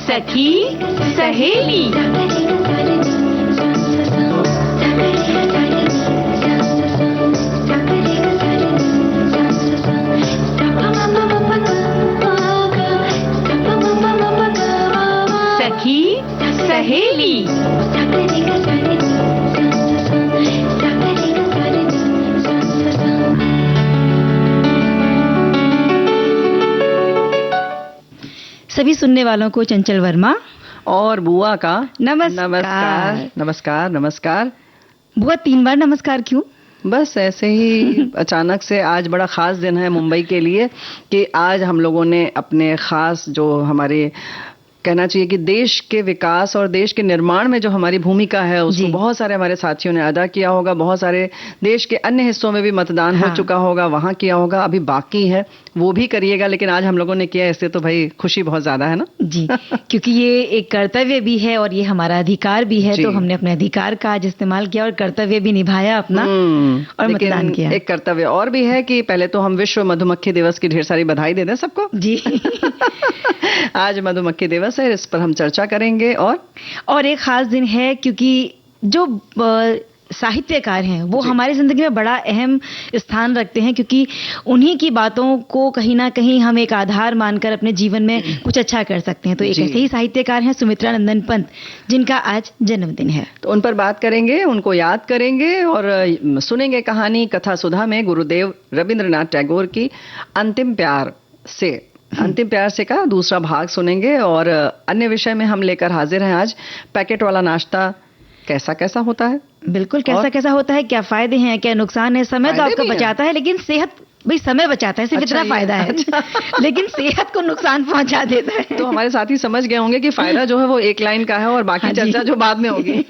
सखी सहेली। सखी सहेली। सभी सुनने वालों को चंचल वर्मा और बुआ का नमस्कार। नमस्कार नमस्कार नमस्कार। बुआ 3 बार नमस्कार क्यों? बस ऐसे ही अचानक से आज बड़ा खास दिन है मुंबई के लिए कि आज हम लोगों ने अपने खास जो हमारे कहना चाहिए कि देश के विकास और देश के निर्माण में जो हमारी भूमिका है उसको बहुत सारे हमारे साथियों ने अदा किया होगा। बहुत सारे देश के अन्य हिस्सों में भी मतदान हो चुका होगा, वहां किया होगा, अभी बाकी है, वो भी करिएगा। लेकिन आज हम लोगों ने किया, इससे तो भाई खुशी बहुत ज्यादा है ना जी। क्योंकि ये एक कर्तव्य भी है और ये हमारा अधिकार भी है, तो हमने अपने अधिकार का आज इस्तेमाल किया और कर्तव्य भी निभाया अपना और मतदान किया। एक कर्तव्य और भी है कि पहले तो हम विश्व मधुमक्खी दिवस की ढेर सारी बधाई दे दें सबको जी। आज मधुमक्खी दिवस है, इस पर हम चर्चा करेंगे। और एक खास दिन है क्योंकि जो साहित्यकार हैं वो हमारी जिंदगी में बड़ा अहम स्थान रखते हैं, क्योंकि उन्हीं की बातों को कहीं ना कहीं हम एक आधार मानकर अपने जीवन में कुछ अच्छा कर सकते हैं। तो एक ऐसे ही साहित्यकार हैं सुमित्रा नंदन पंत, जिनका आज जन्मदिन है। तो उन पर बात करेंगे, उनको याद करेंगे और सुनेंगे कहानी कथा सुधा में गुरुदेव रविंद्रनाथ टैगोर की अंतिम प्यार से का दूसरा भाग सुनेंगे। और अन्य विषय में हम लेकर हाजिर हैं आज पैकेट वाला नाश्ता कैसा कैसा होता है। बिल्कुल, कैसा कैसा होता है, क्या फायदे हैं, क्या नुकसान है। समय तो आपका बचाता है, लेकिन सेहत भाई समय बचाता है, सिर्फ इतना फायदा है। लेकिन सेहत को नुकसान पहुंचा देता है। तो हमारे साथी समझ गए होंगे कि फायदा जो है वो एक लाइन का है और बाकी चर्चा जो बाद में होगी।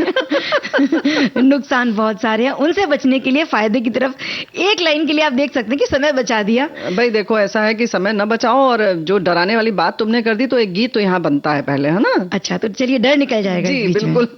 नुकसान बहुत सारे हैं, उनसे बचने के लिए फायदे की तरफ एक लाइन के लिए आप देख सकते हैं कि समय बचा दिया। भाई देखो, ऐसा है कि समय न बचाओ, और जो डराने वाली बात तुमने कर दी तो एक गीत तो यहाँ बनता है पहले, है ना। अच्छा, तो चलिए डर निकल जाएगा। जी बिल्कुल।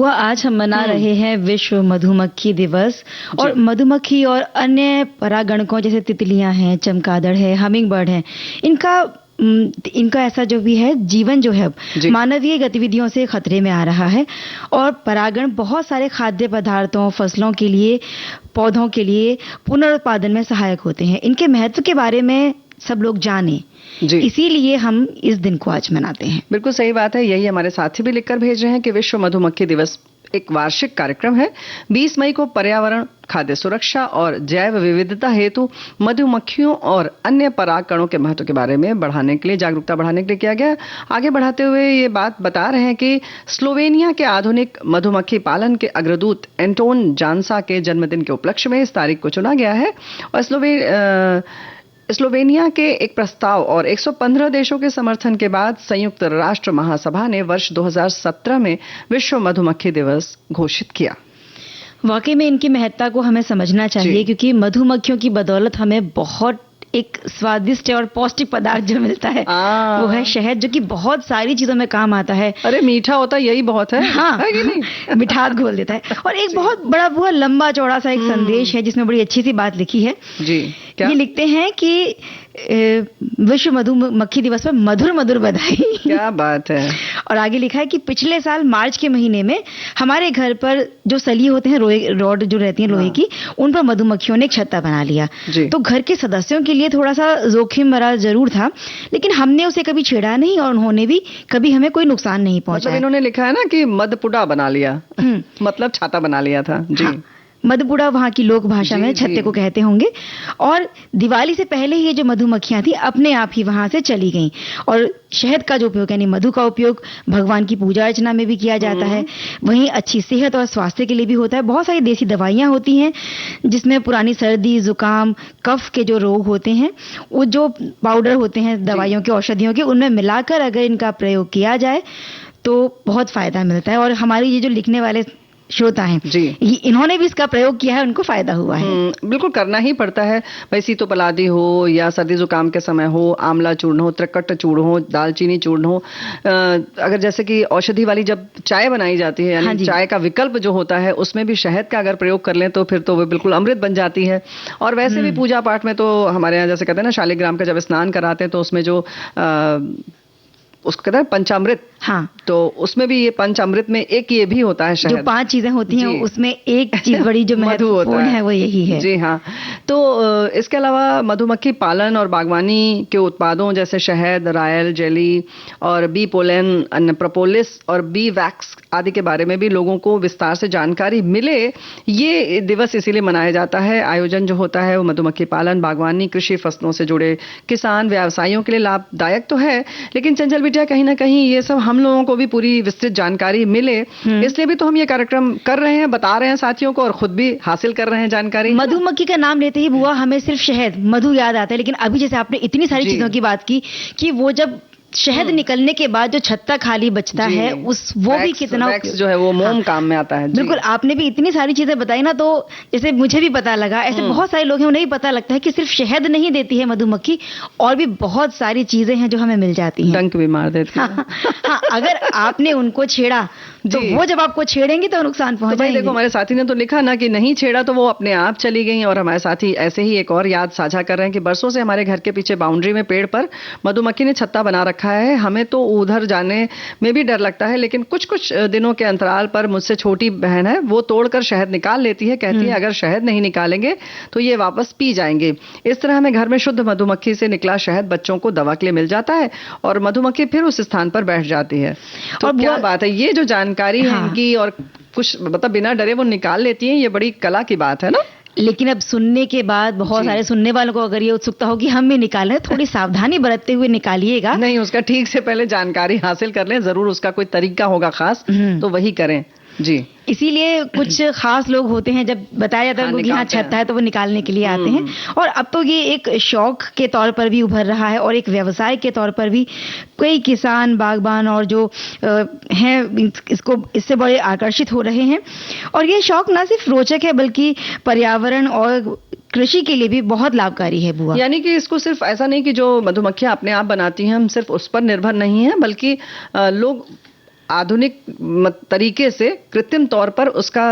बुआ, आज हम मना रहे हैं विश्व मधुमक्खी दिवस। और मधुमक्खी और अन्य परागणकों जैसे तितलियां हैं, चमगादड़ है, हमिंग बर्ड है, इनका ऐसा जो भी है जीवन जो है मानवीय गतिविधियों से खतरे में आ रहा है। और परागण बहुत सारे खाद्य पदार्थों, फसलों के लिए, पौधों के लिए पुनरुत्पादन में सहायक होते हैं। इनके महत्व के बारे में सब लोग जाने, इसीलिए हम इस दिन को आज मनाते हैं। बिल्कुल सही बात है। यही हमारे साथी भी लिखकर भेज रहे हैं कि विश्व मधुमक्खी दिवस एक वार्षिक कार्यक्रम है। 20 मई को पर्यावरण, खाद्य सुरक्षा और जैव विविधता हेतु मधुमक्खियों और अन्य परागकणों के महत्व के बारे में बढ़ाने के लिए, जागरूकता बढ़ाने के लिए किया गया। आगे बढ़ाते हुए ये बात बता रहे हैं कि स्लोवेनिया के आधुनिक मधुमक्खी पालन के अग्रदूत एंटोन जानसा के जन्मदिन के उपलक्ष्य में इस तारीख को चुना गया है। और स्लोवेनिया के एक प्रस्ताव और 115 देशों के समर्थन के बाद संयुक्त राष्ट्र महासभा ने वर्ष 2017 में विश्व मधुमक्खी दिवस घोषित किया। वाकई में इनकी महत्ता को हमें समझना चाहिए, क्योंकि मधुमक्खियों की बदौलत हमें बहुत एक स्वादिष्ट और पौष्टिक पदार्थ जो मिलता है वो है शहद, जो कि बहुत सारी चीजों में काम आता है। अरे मीठा होता है, यही बहुत है। हाँ, है कि नहीं? मिठास घोल देता है। और एक बहुत बड़ा वो लंबा चौड़ा सा एक संदेश है जिसमें बड़ी अच्छी सी बात लिखी है। जी, क्या? ये लिखते हैं कि विश्व मधुमक्खी दिवस पर मधुर मधुर बधाई। क्या बात है। और आगे लिखा है कि पिछले साल मार्च के महीने में हमारे घर पर जो सलिए होते हैं, रॉड जो रहती है लोहे की, उन पर मधुमक्खियों ने एक छत्ता बना लिया। तो घर के सदस्यों के लिए थोड़ा सा जोखिम भरा जरूर था, लेकिन हमने उसे कभी छेड़ा नहीं और उन्होंने भी कभी हमें कोई नुकसान नहीं पहुंचाया। मतलब इन्होंने लिखा है ना कि मधपुड़ा बना लिया, मतलब छाता बना लिया था। जी, हाँ। मधपुड़ा वहां की लोक भाषा में छत्ते को कहते होंगे। और दिवाली से पहले ही ये जो मधुमक्खियां थी अपने आप ही वहां से चली गईं। और शहद का जो उपयोग यानी मधु का उपयोग भगवान की पूजा अर्चना में भी किया जाता है, वहीं अच्छी सेहत और स्वास्थ्य के लिए भी होता है। बहुत सारी देसी दवाइयां होती हैं जिसमें पुरानी सर्दी, जुकाम, कफ के जो रोग होते हैं, वो जो पाउडर होते हैं दवाइयों के, औषधियों के, उनमें मिलाकर अगर इनका प्रयोग किया जाए तो बहुत फायदा मिलता है। और हमारी ये जो लिखने वाले श्रोता हैं जी, इन्होंने भी इसका प्रयोग किया है, उनको फायदा हुआ है। बिल्कुल करना ही पड़ता है भाई। सीतोपलादी हो या सर्दी जुकाम के समय हो, आंवला चूर्ण हो, त्रिकट चूर्ण हो, दालचीनी चूर्ण हो, अगर जैसे कि औषधि वाली जब चाय बनाई जाती है, यानी चाय का विकल्प जो होता है, उसमें भी शहद का अगर प्रयोग कर लें तो फिर तो वो बिल्कुल अमृत बन जाती है। और वैसे भी पूजा पाठ में तो हमारे यहाँ जैसे कहते हैं ना, शालिग्राम का जब स्नान कराते हैं तो उसमें जो उसको कहते हैं पंचामृत, हाँ, तो उसमें भी ये पंचामृत में एक ये भी होता है शहद। जो 5 चीजें होती हैं उसमें एक चीज बड़ी जो महत्वपूर्ण है वो यही है। जी हाँ। तो इसके अलावा मधुमक्खी पालन और बागवानी के उत्पादों जैसे शहद, रायल जेली और बी पोलन, प्रोपोलिस और बी वैक्स आदि के बारे में भी लोगों को विस्तार से जानकारी मिले, ये दिवस इसीलिए मनाया जाता है। आयोजन जो होता है वो मधुमक्खी पालन, बागवानी, कृषि, फसलों से जुड़े किसान, व्यवसायियों के लिए लाभदायक तो है, लेकिन चंचल बिटिया कहीं ना कहीं ये सब हम लोगों को भी पूरी विस्तृत जानकारी मिले, इसलिए भी तो हम ये कार्यक्रम कर रहे हैं, बता रहे हैं साथियों को और खुद भी हासिल कर रहे हैं जानकारी। मधुमक्खी का नाम लेते ही बुआ हमें सिर्फ शहद, मधु याद आता है, लेकिन अभी जैसे आपने इतनी सारी चीजों की बात की कि वो जब शहद निकलने के बाद जो छत्ता खाली बचता है वो भी कितना जो है वो मोम काम में आता है। बिल्कुल, आपने भी इतनी सारी चीजें बताई ना, तो जैसे मुझे भी पता लगा, ऐसे बहुत सारे लोग हैं उन्हें भी पता लगता है कि सिर्फ शहद नहीं देती है मधुमक्खी, और भी बहुत सारी चीजें हैं जो हमें मिल जाती हैं। डंक भी मार देती है। हाँ, अगर आपने उनको छेड़ा तो वो जब आपको छेड़ेंगी तो नुकसान पहुंचाएंगे। देखो हमारे साथी ने तो लिखा ना कि नहीं छेड़ा तो वो अपने आप चली गई। और हमारे साथी ऐसे ही एक और याद साझा कर रहे हैं कि बरसों से हमारे घर के पीछे बाउंड्री में पेड़ पर मधुमक्खी ने छत्ता बना रखा है। हमें तो उधर जाने में भी डर लगता है, लेकिन कुछ कुछ दिनों के अंतराल पर मुझसे छोटी बहन है, वो तोड़कर शहद निकाल लेती है। कहती है अगर शहद नहीं निकालेंगे तो ये वापस पी जाएंगे। इस तरह हमें घर में शुद्ध मधुमक्खी से निकला शहद बच्चों को दवा के लिए मिल जाता है और मधुमक्खी फिर उस स्थान पर बैठ जाती है। तो क्या बात है, ये जो जानकारी है इनकी, और कुछ मतलब बिना डरे वो निकाल लेती हैं, ये बड़ी कला की बात है ना। लेकिन अब सुनने के बाद बहुत सारे सुनने वालों को अगर ये उत्सुकता हो कि हम भी निकालें, थोड़ी सावधानी बरतते हुए निकालिएगा। नहीं, उसका ठीक से पहले जानकारी हासिल कर लें, जरूर उसका कोई तरीका होगा खास, तो वही करें जी। इसीलिए कुछ खास लोग होते हैं, जब बताया जाता है उनको कि हाँ छत्ता है तो वो निकालने के लिए आते हैं। और अब तो ये एक शौक के तौर पर भी उभर रहा है और एक व्यवसाय के तौर पर भी कई किसान, बागबान और जो हैं इससे बड़े आकर्षित हो रहे हैं। और ये शौक ना सिर्फ रोचक है बल्कि पर्यावरण और कृषि के लिए भी बहुत लाभकारी है बुआ। यानी कि इसको सिर्फ ऐसा नहीं कि जो मधुमक्खियां अपने आप बनाती हैं हम सिर्फ उस पर निर्भर नहीं है, बल्कि लोग आधुनिक तरीके से कृत्रिम तौर पर उसका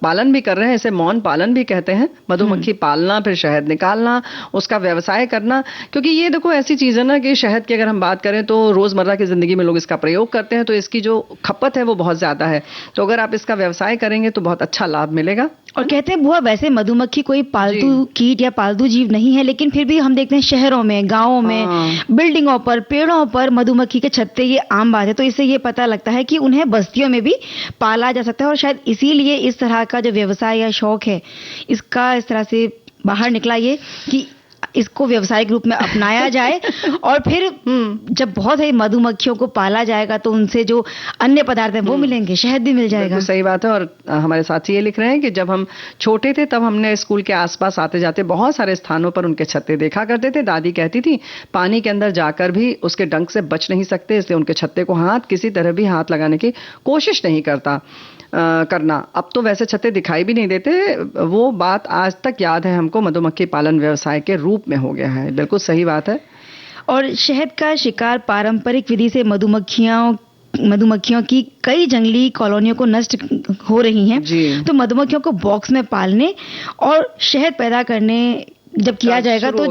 पालन भी कर रहे हैं। इसे मौन पालन भी कहते हैं। मधुमक्खी पालना, फिर शहद निकालना, उसका व्यवसाय करना। क्योंकि ये देखो ऐसी चीज है ना कि शहद की अगर हम बात करें तो रोजमर्रा की जिंदगी में लोग इसका प्रयोग करते हैं, तो इसकी जो खपत है वो बहुत ज्यादा है। तो अगर आप इसका व्यवसाय करेंगे तो बहुत अच्छा लाभ मिलेगा। और कहते हैं बुआ, वैसे मधुमक्खी कोई पालतू कीट या पालतू जीव नहीं है, लेकिन फिर भी हम देखते हैं शहरों में, गांवों में, बिल्डिंगों पर, पेड़ों पर मधुमक्खी के छत्ते, ये आम बात है। तो इससे ये पता लगता है कि उन्हें बस्तियों में भी पाला जा सकता है, और शायद इसीलिए इस तरह का जो व्यवसाय या शौक है इसका इस तरह से बाहर निकला, ये कि इसको व्यावसायिक रूप में अपनाया जाए। और फिर जब बहुत सारी मधुमक्खियों को पाला जाएगा तो उनसे जो अन्य पदार्थ हैं वो मिलेंगे, शहद भी मिल जाएगा। सही बात है। और हमारे साथी ये लिख रहे हैं कि जब हम छोटे थे तब हमने स्कूल के आसपास आते जाते बहुत सारे स्थानों पर उनके छत्ते देखा करते थे। दादी कहती थी पानी के अंदर जाकर भी उसके डंक से बच नहीं सकते, इसलिए उनके छत्ते को किसी तरह भी हाथ लगाने की कोशिश नहीं करना। अब तो वैसे छत्ते दिखाई भी नहीं देते। वो बात आज तक याद है हमको, मधुमक्खी पालन व्यवसाय के रूप में हो गया है। बिल्कुल सही बात है। और शहद का शिकार पारंपरिक विधि से मधुमक्खियों की कई जंगली कॉलोनियों को नष्ट हो रही हैं। तो मधुमक्खियों को बॉक्स में पालने और शहद पैदा करने जब किया जाएगा तो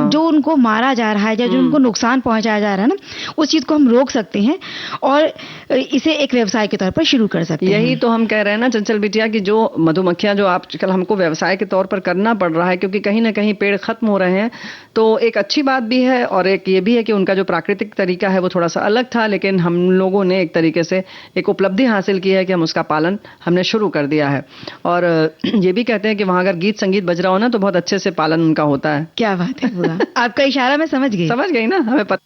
जो उनको मारा जा रहा है या जो उनको नुकसान पहुंचाया जा रहा है ना, उस चीज को हम रोक सकते हैं और इसे एक व्यवसाय के तौर पर शुरू कर सकते हैं। यही तो हम कह रहे हैं ना चंचल बिटिया कि जो मधुमक्खियां जो आजकल हमको व्यवसाय के तौर पर करना पड़ रहा है, क्योंकि कहीं ना कहीं पेड़ खत्म हो रहे हैं। तो एक अच्छी बात भी है और एक ये भी है कि उनका जो प्राकृतिक तरीका है वो थोड़ा सा अलग था, लेकिन हम लोगों ने एक तरीके से एक उपलब्धि हासिल की है कि हम उसका पालन हमने शुरू कर दिया है। और ये भी कहते हैं कि वहां अगर गीत संगीत बज रहा हो ना तो बहुत अच्छे से पालन उनका होता है। क्या बात है बुआ, आपका इशारा मैं समझ गई ना, हमें पता।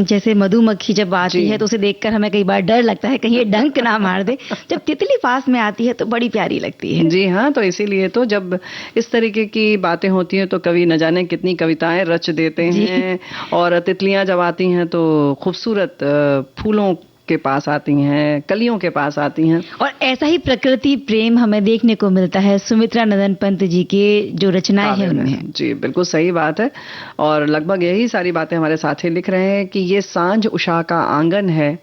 जैसे मधुमक्खी जब आती जी। है तो उसे देखकर हमें कई बार डर लगता है कहीं ये डंक ना मार दे। जब तितली पास में आती है तो बड़ी प्यारी लगती है। जी हाँ, तो इसीलिए तो जब इस तरीके की बातें होती हैं तो कवि न जाने कितनी कविताएं रच देते जी। हैं। और तितलियां जब आती हैं तो खूबसूरत फूलों के पास आती हैं, कलियों के पास आती हैं। और ऐसा ही प्रकृति प्रेम हमें देखने को मिलता है सुमित्रा नंदन पंत जी के जो रचनाएं हैं काव्य में। उनमें। जी बिल्कुल सही बात है। और लगभग यही सारी बातें हमारे साथी लिख रहे हैं कि ये सांझ उषा का आंगन है,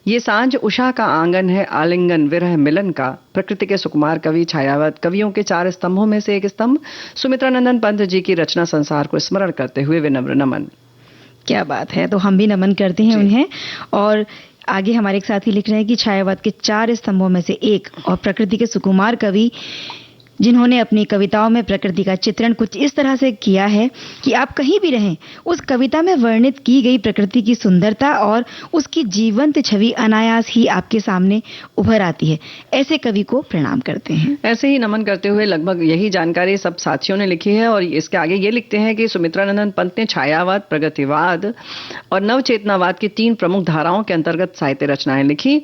ये सांझ उषा का आंगन है, आलिंगन विरह मिलन का। प्रकृति के सुकुमार कवि, छायावत कवियों के 4 स्तंभों में से एक स्तंभ सुमित्रा नंदन पंत जी की रचना संसार को स्मरण करते हुए विनम्र नमन। क्या बात है, तो हम भी नमन करते हैं जी। उन्हें। और आगे हमारे एक साथी लिख रहे हैं कि छायावाद के 4 स्तंभों में से एक और प्रकृति के सुकुमार कवि जिन्होंने अपनी कविताओं में प्रकृति का चित्रण कुछ इस तरह से किया है कि आप कहीं भी रहें, उस कविता में वर्णित की गई प्रकृति की सुंदरता और उसकी जीवंत छवि अनायास ही आपके सामने उभर आती है। ऐसे कवि को प्रणाम करते हैं। ऐसे ही नमन करते हुए लगभग यही जानकारी सब साथियों ने लिखी है। और इसके आगे ये लिखते हैं कि सुमित्रा नंदन पंत ने छायावाद, प्रगतिवाद और नवचेतनावाद की 3 प्रमुख धाराओं के अंतर्गत साहित्य रचनाएं लिखी।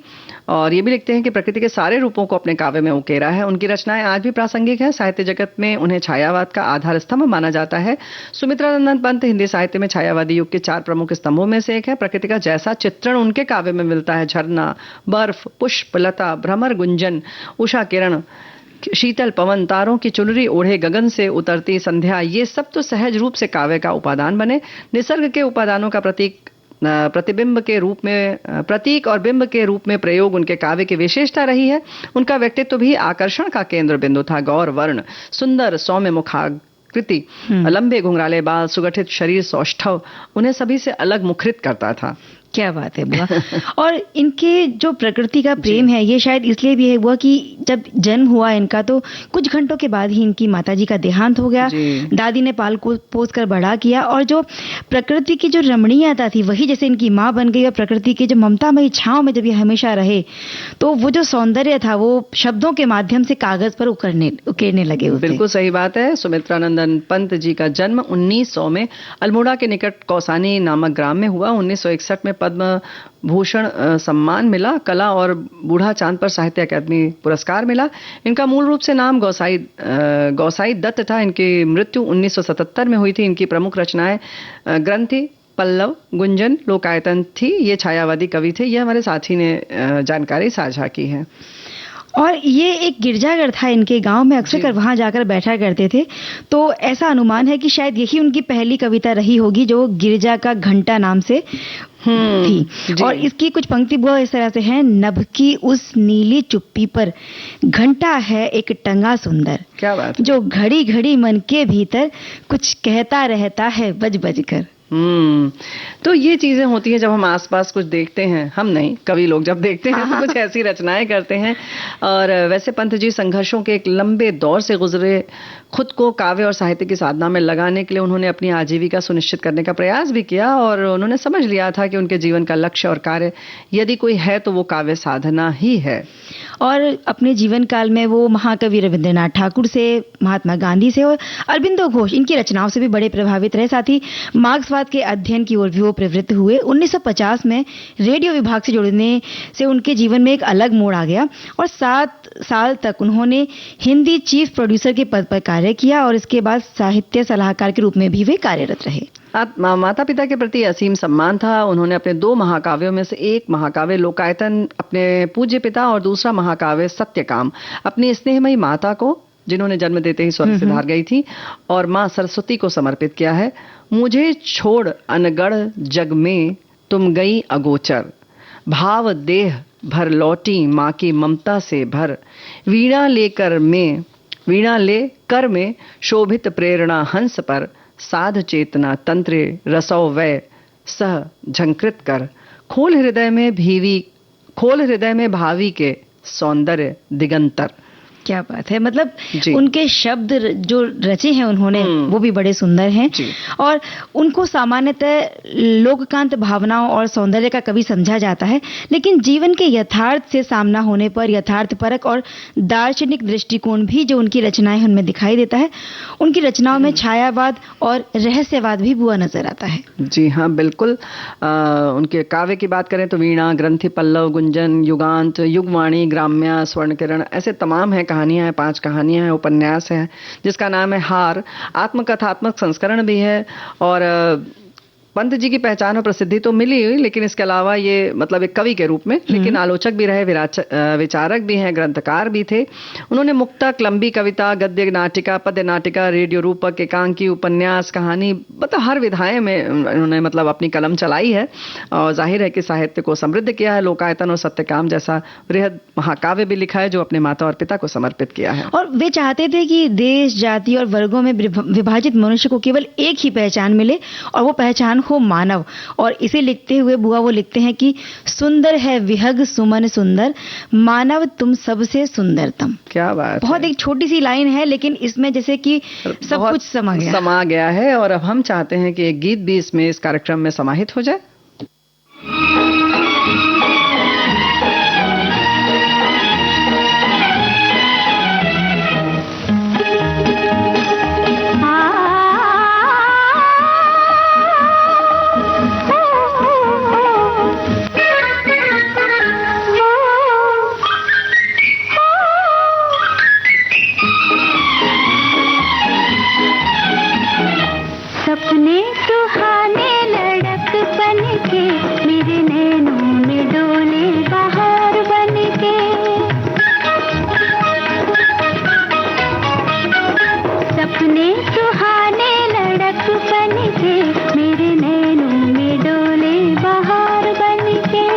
और ये भी लिखते हैं कि प्रकृति के सारे रूपों को अपने काव्य में उकेरा है। उनकी रचनाएं आज भी प्रासंगिक है। साहित्य जगत में उन्हें छायावाद का आधार स्तंभ माना जाता है। सुमित्रा नंदन पंत हिंदी साहित्य में छायावादी युग के 4 प्रमुख स्तंभों में से एक है। प्रकृति का जैसा चित्रण उनके काव्य में मिलता है, झरना, बर्फ, पुष्प, लता, भ्रमर, गुंजन, उषा किरण, शीतल पवन, तारों की चुनरी ओढ़े गगन से उतरती संध्या, ये सब तो सहज रूप से काव्य का उपादान बने। निसर्ग के उपादानों का प्रतिबिंब के रूप में, प्रतीक और बिंब के रूप में प्रयोग उनके काव्य की विशेषता रही है। उनका व्यक्तित्व भी आकर्षण का केंद्र बिंदु था। गौर वर्ण, सुंदर सौम्य मुखाकृति, लंबे घुंघराले बाल, सुगठित शरीर, सौष्ठव उन्हें सभी से अलग मुखरित करता था। क्या बात है बुआ। और इनके जो प्रकृति का प्रेम है ये शायद इसलिए भी है बुआ कि जब जन्म हुआ इनका तो कुछ घंटों के बाद ही इनकी माताजी का देहांत हो गया। दादी ने पाल को पोस कर बड़ा किया और जो प्रकृति की जो रमणीयता थी वही जैसे इनकी माँ बन गई। और प्रकृति के जो ममतामयी छांव में जब ये हमेशा रहे तो वो जो सौंदर्य था वो शब्दों के माध्यम से कागज पर उकेरने लगे उसे। बिल्कुल सही बात है। सुमित्रा नंदन पंत जी का जन्म 1900 में अल्मोड़ा के निकट कौसानी नामक ग्राम में हुआ। 1961 में पद्म भूषण सम्मान मिला। कला और बूढ़ा चांद पर साहित्य अकादमी पुरस्कार मिला। इनका मूल रूप से नाम गौसाई दत्त था। इनकी मृत्यु 1977 में हुई थी। इनकी प्रमुख रचनाएं ग्रंथि, पल्लव, गुंजन, लोकायतन थी। ये छायावादी कवि थे। ये हमारे साथी ने जानकारी साझा की है। और ये एक गिरजाघर था इनके गांव में, अक्सर कर वहां जाकर बैठा करते थे। तो ऐसा अनुमान है कि शायद यही उनकी पहली कविता रही होगी जो गिरजा का घंटा नाम से थी। और इसकी कुछ पंक्ति बुआ इस तरह से है। नभ की उस नीली चुप्पी पर घंटा है एक टंगा सुंदर। क्या बात, जो घड़ी घड़ी मन के भीतर कुछ कहता रहता है बज बज कर। तो ये चीजें होती हैं जब हम आसपास कुछ देखते हैं, हम नहीं कवि लोग जब देखते हैं तो कुछ ऐसी रचनाएं करते हैं। और वैसे पंत जी संघर्षों के एक लंबे दौर से गुजरे। खुद को काव्य और साहित्य की साधना में लगाने के लिए उन्होंने अपनी आजीविका सुनिश्चित करने का प्रयास भी किया। और उन्होंने समझ लिया था कि उनके जीवन का लक्ष्य और कार्य यदि कोई है तो वो काव्य साधना ही है। और अपने जीवन काल में वो महाकवि रविंद्रनाथ ठाकुर से, महात्मा गांधी से और अरबिंदो घोष इनकी रचनाओं से भी बड़े प्रभावित रहे। साथ ही मार्क्सवाद के अध्ययन की ओर भी वो प्रवृत्त हुए। 1950 में रेडियो विभाग से जुड़ने से उनके जीवन में एक अलग मोड़ आ गया और 7 साल तक उन्होंने हिंदी चीफ प्रोड्यूसर के पद पर कार्य किया और इसके बाद साहित्य सलाहकार के रूप में भी वे कार्यरत रहे। माता पिता के प्रति असीम सम्मान था। उन्होंने अपने 2 महाकाव्यों में से एक महाकाव्य लोकायतन अपने पूज्य पिता और दूसरा महाकाव्य सत्यकाम अपनी स्नेहमयी माता को, जिन्होंने जन्म देते ही स्वर्ग से धार गई थी, और मां सरस्वती को समर्पित किया है। मुझे छोड़ अनगढ़ जग में तुम गई अगोचर, भाव देह भर लौटी माँ की ममता से भर, वीणा ले कर में शोभित प्रेरणा हंस पर, साध चेतना तंत्रे रसौ वय सह झंकृत कर, खोल हृदय में भावी के सौंदर्य दिगंतर। क्या बात है, मतलब जी। उनके शब्द जो रचे हैं उन्होंने वो भी बड़े सुंदर हैं। जी। और उनको सामान्यतः लोककांत भावनाओं और सौंदर्य का कवि समझा जाता है, लेकिन जीवन के यथार्थ से सामना होने पर यथार्थपरक और दार्शनिक दृष्टिकोण भी जो उनकी रचनाएं हैं उनमें दिखाई देता है। उनकी रचनाओं में छायावाद और रहस्यवाद भी बुआ नजर आता है। जी हाँ, बिल्कुल। उनके काव्य की बात करें तो वीणा, ग्रंथि पल्लव, गुंजन, युगांत, युगवाणी, ग्राम्या, स्वर्णकिरण, ऐसे तमाम हैं, कहानियां हैं, 5 कहानियां हैं, उपन्यास है जिसका नाम है हार, आत्मकथात्मक संस्करण भी है। और पंत जी की पहचान और प्रसिद्धि तो मिली हुई, लेकिन इसके अलावा ये मतलब एक कवि के रूप में, लेकिन आलोचक भी रहे, विचारक भी हैं, ग्रंथकार भी थे। उन्होंने मुक्तक, लंबी कविता, गद्य नाटिका, पद्य नाटिका, रेडियो रूपक, एकांकी, उपन्यास, कहानी, मतलब हर विधाएं में उन्होंने मतलब अपनी कलम चलाई है। और जाहिर है कि साहित्य को समृद्ध किया है। लोकायतन और सत्यकाम जैसा वृहद महाकाव्य भी लिखा है जो अपने माता और पिता को समर्पित किया है। और वे चाहते थे कि देश, जाति और वर्गों में विभाजित मनुष्य को केवल एक ही पहचान मिले, और वो पहचान हो मानव। और इसे लिखते हुए बुआ वो लिखते हैं कि सुंदर है विहग सुमन सुंदर, मानव तुम सबसे सुंदरतम। क्या बात बहुत है। एक छोटी सी लाइन है, लेकिन इसमें जैसे कि सब कुछ समा गया है। और अब हम चाहते हैं कि एक गीत भी इसमें इस कार्यक्रम में समाहित हो जाए। सपने सुहाने लड़कपन के मेरे नैनों में डोले बहार बन के। सपने सुहाने लड़कपन के मेरे नैनों में डोले बहार बन के।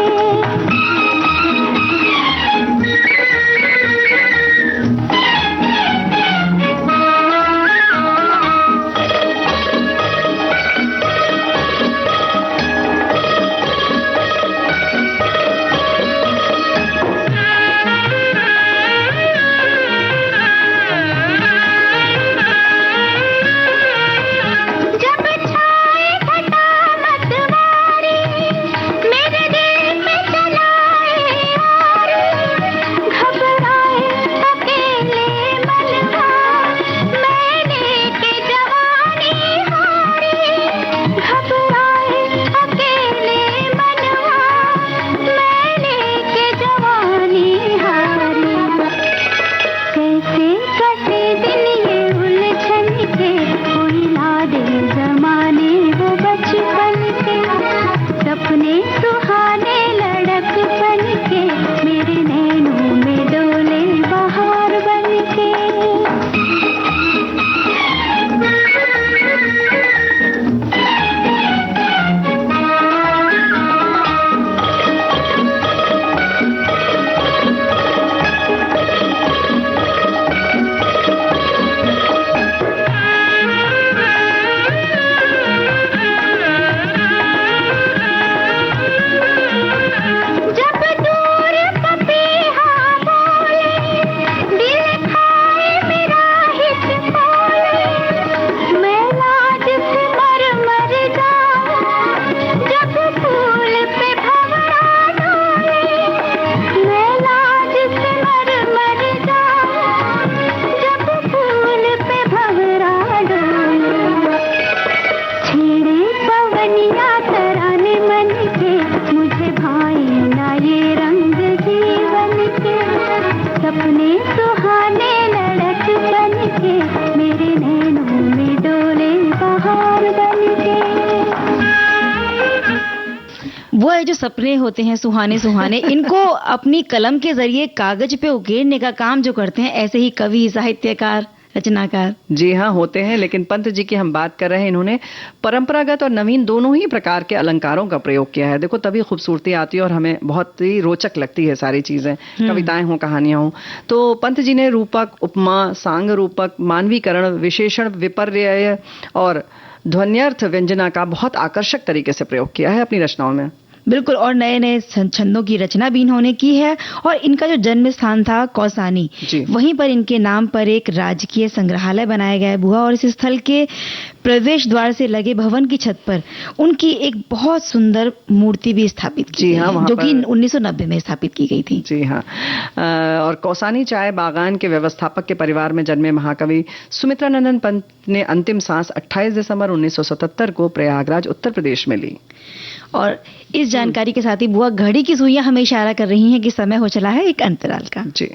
वो है जो सपने होते हैं सुहाने सुहाने, इनको अपनी कलम के जरिए कागज पे उकेरने का काम जो करते हैं, ऐसे ही कवि, साहित्यकार, रचनाकार जी हाँ होते हैं। लेकिन पंत जी की हम बात कर रहे हैं, इन्होंने परंपरागत और नवीन दोनों ही प्रकार के अलंकारों का प्रयोग किया है। देखो तभी खूबसूरती आती है और हमें बहुत ही रोचक लगती है सारी चीजें, कविताएं हो, कहानियां हो। तो पंत जी ने रूपक, उपमा, सांग रूपक, मानवीकरण, विशेषण, विपर्यय और ध्वन्यर्थ व्यंजना का बहुत आकर्षक तरीके से प्रयोग किया है अपनी रचनाओं में। बिल्कुल, और नए नए छंदों की रचना भी इन्होंने की है। और इनका जो जन्म स्थान था कौसानी, वहीं पर इनके नाम पर एक राजकीय संग्रहालय बनाया गया है बुआ। और इस स्थल के प्रवेश द्वार से लगे भवन की छत पर उनकी एक बहुत सुंदर मूर्ति भी स्थापित की गई है, जो कि 1990 में स्थापित की गई थी। जी हाँ। और कौसानी चाय बागान के व्यवस्थापक के परिवार में जन्मे महाकवि सुमित्रानंदन पंत ने अंतिम सांस 28 दिसंबर 1977 को प्रयागराज उत्तर प्रदेश में ली। और इस जानकारी के साथ ही बुआ घड़ी की सुइयां हमें इशारा कर रही हैं कि समय हो चला है एक अंतराल का। जी।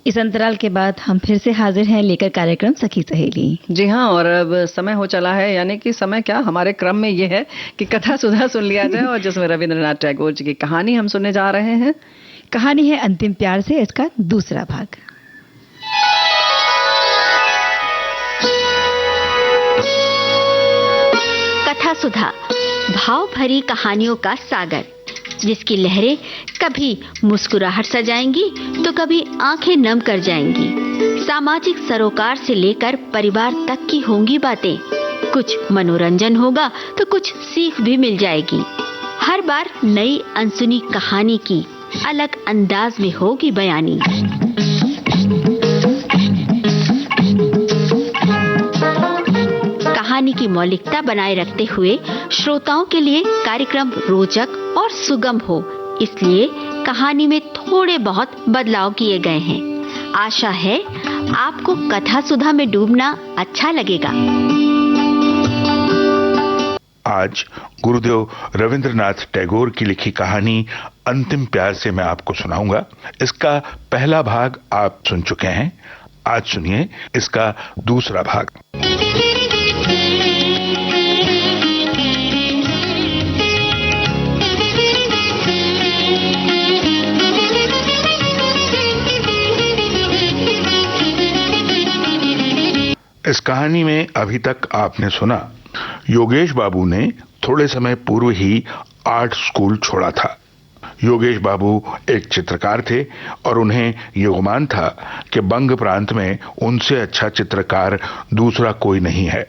इस अंतराल के बाद हम फिर से हाजिर हैं लेकर कार्यक्रम सखी सहेली। जी हाँ, और अब समय हो चला है, यानी कि समय क्या, हमारे क्रम में ये है कि कथा सुधा सुन लिया जाए, और जिसमें रविंद्रनाथ टैगोर जी की कहानी हम सुनने जा रहे हैं। कहानी है अंतिम प्यार से, इसका दूसरा भाग। कथा सुधा, भाव भरी कहानियों का सागर, जिसकी लहरें कभी मुस्कुराहट सजाएंगी तो कभी आंखें नम कर जाएंगी। सामाजिक सरोकार से लेकर परिवार तक की होंगी बातें। कुछ मनोरंजन होगा तो कुछ सीख भी मिल जाएगी। हर बार नई अनसुनी कहानी की अलग अंदाज में होगी बयानी। कहानी की मौलिकता बनाए रखते हुए श्रोताओं के लिए कार्यक्रम रोचक और सुगम हो, इसलिए कहानी में थोड़े बहुत बदलाव किए गए हैं। आशा है आपको कथा सुधा में डूबना अच्छा लगेगा। आज गुरुदेव रविंद्रनाथ टैगोर की लिखी कहानी अंतिम प्यार से मैं आपको सुनाऊंगा। इसका पहला भाग आप सुन चुके हैं, आज सुनिए इसका दूसरा भाग। इस कहानी में अभी तक आपने सुना, योगेश बाबू ने थोड़े समय पूर्व ही आर्ट स्कूल छोड़ा था। योगेश बाबू एक चित्रकार थे और उन्हें ये गुमान था कि बंग प्रांत में उनसे अच्छा चित्रकार दूसरा कोई नहीं है,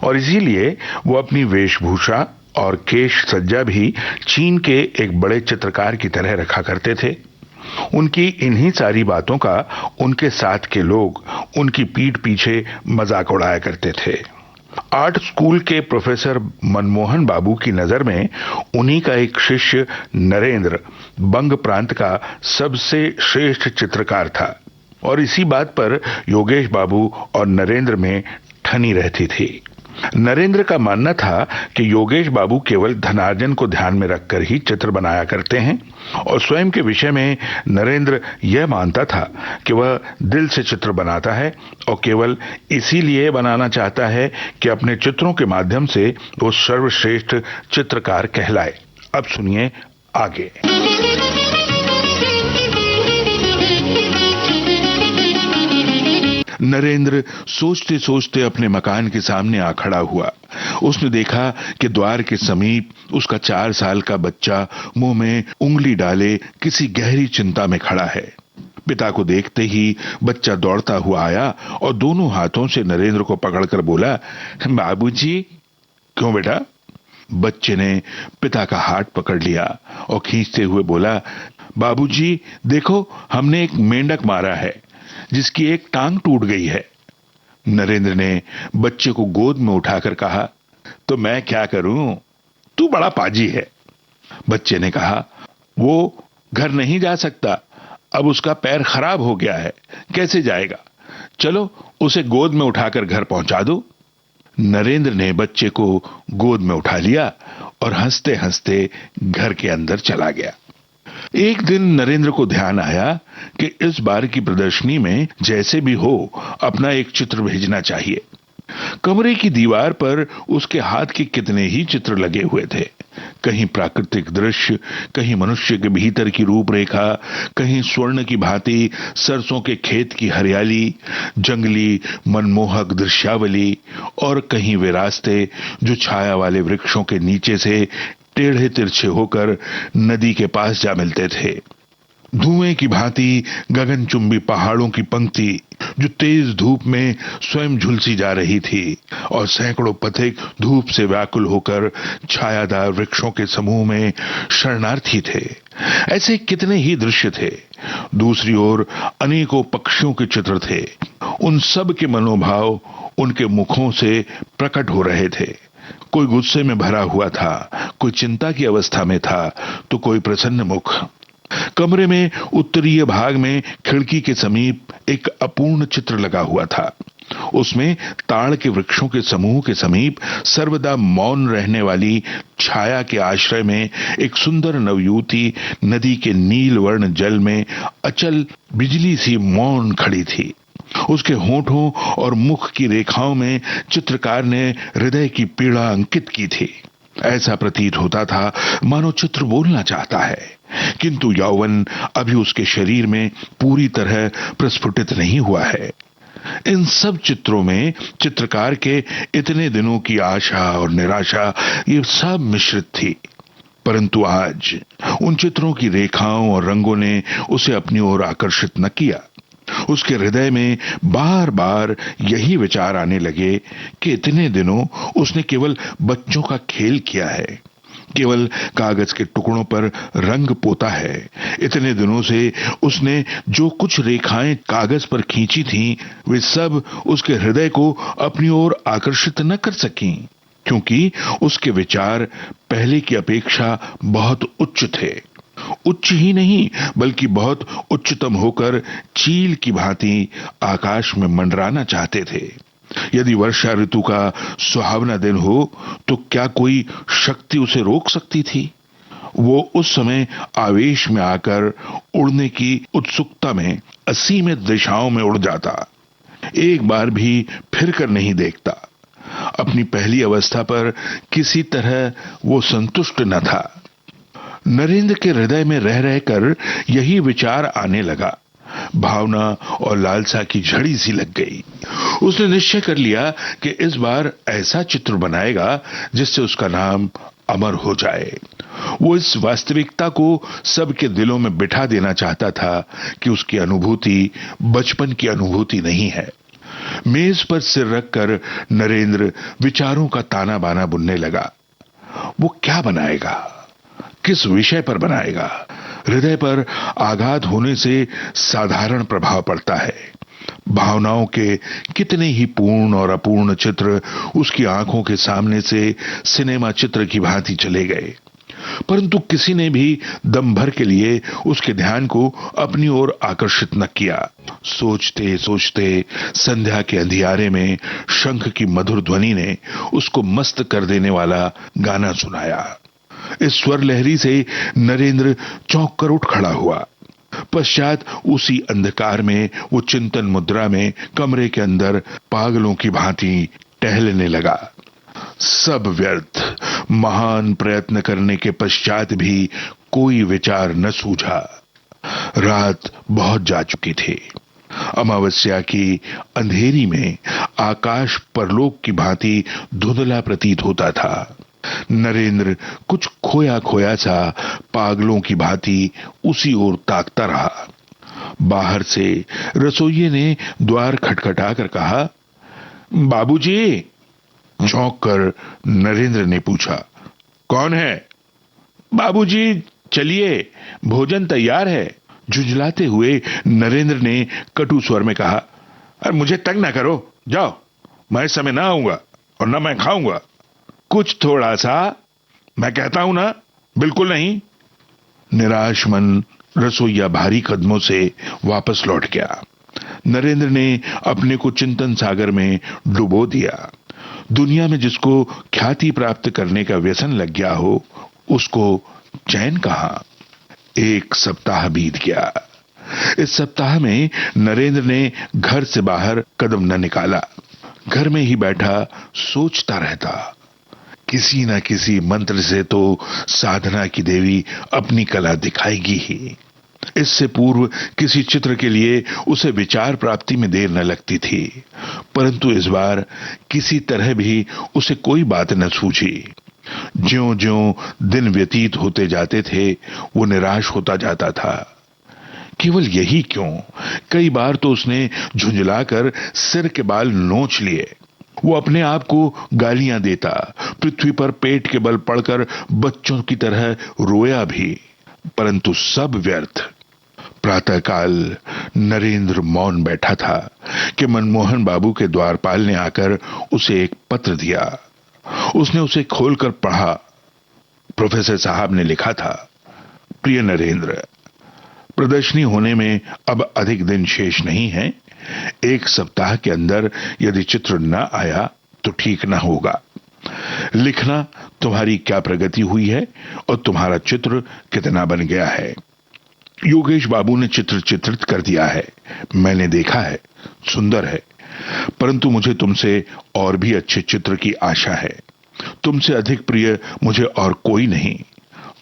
और इसीलिए वो अपनी वेशभूषा और केश सज्जा भी चीन के एक बड़े चित्रकार की तरह रखा करते थे। उनकी इन्हीं सारी बातों का उनके साथ के लोग उनकी पीठ पीछे मजाक उड़ाया करते थे। आर्ट स्कूल के प्रोफेसर मनमोहन बाबू की नजर में उन्हीं का एक शिष्य नरेंद्र बंग प्रांत का सबसे श्रेष्ठ चित्रकार था, और इसी बात पर योगेश बाबू और नरेंद्र में ठनी रहती थी। नरेंद्र का मानना था कि योगेश बाबू केवल धनार्जन को ध्यान में रखकर ही चित्र बनाया करते हैं, और स्वयं के विषय में नरेंद्र यह मानता था कि वह दिल से चित्र बनाता है और केवल इसीलिए बनाना चाहता है कि अपने चित्रों के माध्यम से वो सर्वश्रेष्ठ चित्रकार कहलाए। अब सुनिए आगे। नरेंद्र सोचते सोचते अपने मकान के सामने आ खड़ा हुआ। उसने देखा कि द्वार के समीप उसका 4 साल का बच्चा मुंह में उंगली डाले किसी गहरी चिंता में खड़ा है। पिता को देखते ही बच्चा दौड़ता हुआ आया और दोनों हाथों से नरेंद्र को पकड़कर बोला, बाबूजी। क्यों बेटा? बच्चे ने पिता का हाथ पकड़ लिया और खींचते हुए बोला, बाबूजी देखो, हमने एक मेंढक मारा है जिसकी एक टांग टूट गई है। नरेंद्र ने बच्चे को गोद में उठाकर कहा, तो मैं क्या करूं, तू बड़ा पाजी है। बच्चे ने कहा, वो घर नहीं जा सकता, अब उसका पैर खराब हो गया है, कैसे जाएगा? चलो उसे गोद में उठाकर घर पहुंचा दो। नरेंद्र ने बच्चे को गोद में उठा लिया और हंसते हंसते घर के अंदर चला गया। एक दिन नरेंद्र को ध्यान आया कि इस बार की प्रदर्शनी में जैसे भी हो अपना एक चित्र भेजना चाहिए। कमरे की दीवार पर उसके हाथ के कितने ही चित्र लगे हुए थे। कहीं प्राकृतिक दृश्य, कहीं मनुष्य के भीतर की रूपरेखा, कहीं स्वर्ण की भांति सरसों के खेत की हरियाली, जंगली मनमोहक दृश्यावली, और कहीं वे रास्ते जो छाया वाले वृक्षों के नीचे से टेढ़े तिरछे होकर नदी के पास जा मिलते थे। धुएं की भांति गगनचुंबी पहाड़ों की पंक्ति जो तेज धूप में स्वयं झुलसी जा रही थी, और सैकड़ों पथिक धूप से व्याकुल होकर छायादार वृक्षों के समूह में शरणार्थी थे। ऐसे कितने ही दृश्य थे। दूसरी ओर अनेकों पक्षियों के चित्र थे। उन सब के मनोभाव उनके मुखों से प्रकट हो रहे थे। कोई गुस्से में भरा हुआ था, कोई चिंता की अवस्था में था, तो कोई प्रसन्न मुख। कमरे में उत्तरीय भाग में खिड़की के समीप एक अपूर्ण चित्र लगा हुआ था। उसमें ताड़ के वृक्षों के समूह के समीप सर्वदा मौन रहने वाली छाया के आश्रय में एक सुंदर नवयुवती नदी के नील वर्ण जल में अचल बिजली सी मौन खड़ी थी। उसके होठों और मुख की रेखाओं में चित्रकार ने हृदय की पीड़ा अंकित की थी। ऐसा प्रतीत होता था मानो चित्र बोलना चाहता है, किंतु यौवन अभी उसके शरीर में पूरी तरह प्रस्फुटित नहीं हुआ है। इन सब चित्रों में चित्रकार के इतने दिनों की आशा और निराशा ये सब मिश्रित थी। परंतु आज उन चित्रों की रेखाओं और रंगों ने उसे अपनी ओर आकर्षित न किया। उसके हृदय में बार बार यही विचार आने लगे कि इतने दिनों उसने केवल बच्चों का खेल किया है, केवल कागज के टुकड़ों पर रंग पोता है। इतने दिनों से उसने जो कुछ रेखाएं कागज पर खींची थीं, वे सब उसके हृदय को अपनी ओर आकर्षित न कर सकीं, क्योंकि उसके विचार पहले की अपेक्षा बहुत उच्च थे। उच्च ही नहीं बल्कि बहुत उच्चतम होकर चील की भांति आकाश में मंडराना चाहते थे। यदि वर्षा ऋतु का सुहावना दिन हो तो क्या कोई शक्ति उसे रोक सकती थी? वो उस समय आवेश में आकर उड़ने की उत्सुकता में असीमित दिशाओं में उड़ जाता, एक बार भी फिर कर नहीं देखता। अपनी पहली अवस्था पर किसी तरह वो संतुष्ट न था। नरेंद्र के हृदय में रह रहकर यही विचार आने लगा। भावना और लालसा की झड़ी सी लग गई। उसने निश्चय कर लिया कि इस बार ऐसा चित्र बनाएगा जिससे उसका नाम अमर हो जाए। वो इस वास्तविकता को सबके दिलों में बिठा देना चाहता था कि उसकी अनुभूति बचपन की अनुभूति नहीं है। मेज पर सिर रखकर नरेंद्र विचारों का ताना बाना बुनने लगा। वो क्या बनाएगा, किस विषय पर बनाएगा? हृदय पर आघात होने से साधारण प्रभाव पड़ता है। भावनाओं के कितने ही पूर्ण और अपूर्ण चित्र उसकी आंखों के सामने से सिनेमा चित्र की भांति चले गए, परंतु किसी ने भी दम भर के लिए उसके ध्यान को अपनी ओर आकर्षित न किया। सोचते सोचते संध्या के अंधियारे में शंख की मधुर ध्वनि ने उसको मस्त कर देने वाला गाना सुनाया। इस स्वर लहरी से नरेंद्र चौंक कर उठ खड़ा हुआ। पश्चात उसी अंधकार में वो चिंतन मुद्रा में कमरे के अंदर पागलों की भांति टहलने लगा। सब व्यर्थ। महान प्रयत्न करने के पश्चात भी कोई विचार न सूझा। रात बहुत जा चुकी थी। अमावस्या की अंधेरी में आकाश परलोक की भांति धुंधला प्रतीत होता था। नरेंद्र कुछ खोया खोया सा पागलों की भांति उसी ओर ताकता रहा। बाहर से रसोइये ने द्वार खटखटा कर कहा, बाबूजी। चौंक कर नरेंद्र ने पूछा, कौन है? बाबूजी चलिए, भोजन तैयार है। झुंझलाते हुए नरेंद्र ने कटु स्वर में कहा, अरे मुझे तंग ना करो, जाओ, मैं इस समय ना आऊंगा और ना मैं खाऊंगा। कुछ थोड़ा सा, मैं कहता हूं ना, बिल्कुल नहीं। निराश मन रसोइया भारी कदमों से वापस लौट गया। नरेंद्र ने अपने को चिंतन सागर में डुबो दिया। दुनिया में जिसको ख्याति प्राप्त करने का व्यसन लग गया हो, उसको चैन कहां। एक सप्ताह बीत गया। इस सप्ताह में नरेंद्र ने घर से बाहर कदम न निकाला। घर में ही बैठा सोचता रहता, किसी न किसी मंत्र से तो साधना की देवी अपनी कला दिखाएगी ही। इससे पूर्व किसी चित्र के लिए उसे विचार प्राप्ति में देर न लगती थी, परंतु इस बार किसी तरह भी उसे कोई बात न सूझी। ज्यों-ज्यों दिन व्यतीत होते जाते थे, वो निराश होता जाता था। केवल यही क्यों, कई बार तो उसने झुंझलाकर सिर के बाल नोच लिए। वो अपने आप को गालियां देता, पृथ्वी पर पेट के बल पड़कर बच्चों की तरह रोया भी, परंतु सब व्यर्थ। प्रातःकाल नरेंद्र मौन बैठा था कि मनमोहन बाबू के द्वारपाल ने आकर उसे एक पत्र दिया। उसने उसे खोलकर पढ़ा। प्रोफेसर साहब ने लिखा था, प्रिय नरेंद्र, प्रदर्शनी होने में अब अधिक दिन शेष नहीं है। एक सप्ताह के अंदर यदि चित्र न आया तो ठीक न होगा। लिखना तुम्हारी क्या प्रगति हुई है और तुम्हारा चित्र कितना बन गया है। योगेश बाबू ने चित्र चित्रित कर दिया है, मैंने देखा है, सुंदर है, परंतु मुझे तुमसे और भी अच्छे चित्र की आशा है। तुमसे अधिक प्रिय मुझे और कोई नहीं।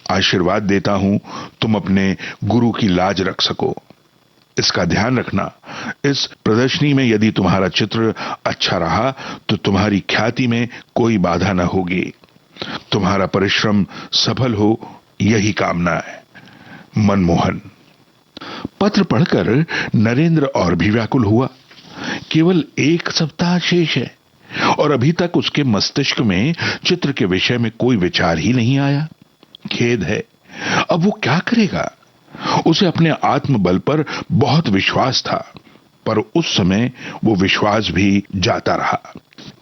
आशीर्वाद देता हूं तुम अपने गुरु की लाज रख सको। इसका ध्यान रखना, इस प्रदर्शनी में यदि तुम्हारा चित्र अच्छा रहा तो तुम्हारी ख्याति में कोई बाधा न होगी। तुम्हारा परिश्रम सफल हो, यही कामना है। मनमोहन। पत्र पढ़कर नरेंद्र और भी व्याकुल हुआ। केवल एक सप्ताह शेष है और अभी तक उसके मस्तिष्क में चित्र के विषय में कोई विचार ही नहीं आया। खेद है, अब वो क्या करेगा। उसे अपने आत्मबल पर बहुत विश्वास था, पर उस समय वो विश्वास भी जाता रहा।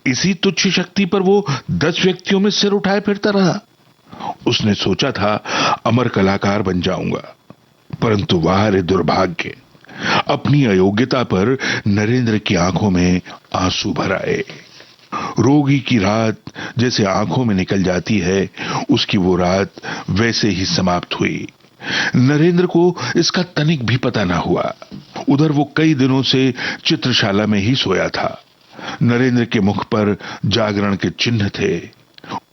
इसी तुच्छ शक्ति पर वो 10 व्यक्तियों में सिर उठाए फिरता रहा। उसने सोचा था अमर कलाकार बन जाऊंगा, परंतु वाह रे दुर्भाग्य। अपनी अयोग्यता पर नरेंद्र की आंखों में आंसू भर आए। रोगी की रात जैसे आंखों में निकल जाती है, उसकी वो रात वैसे ही समाप्त हुई। नरेंद्र को इसका तनिक भी पता ना हुआ। उधर वो कई दिनों से चित्रशाला में ही सोया था। नरेंद्र के मुख पर जागरण के चिन्ह थे।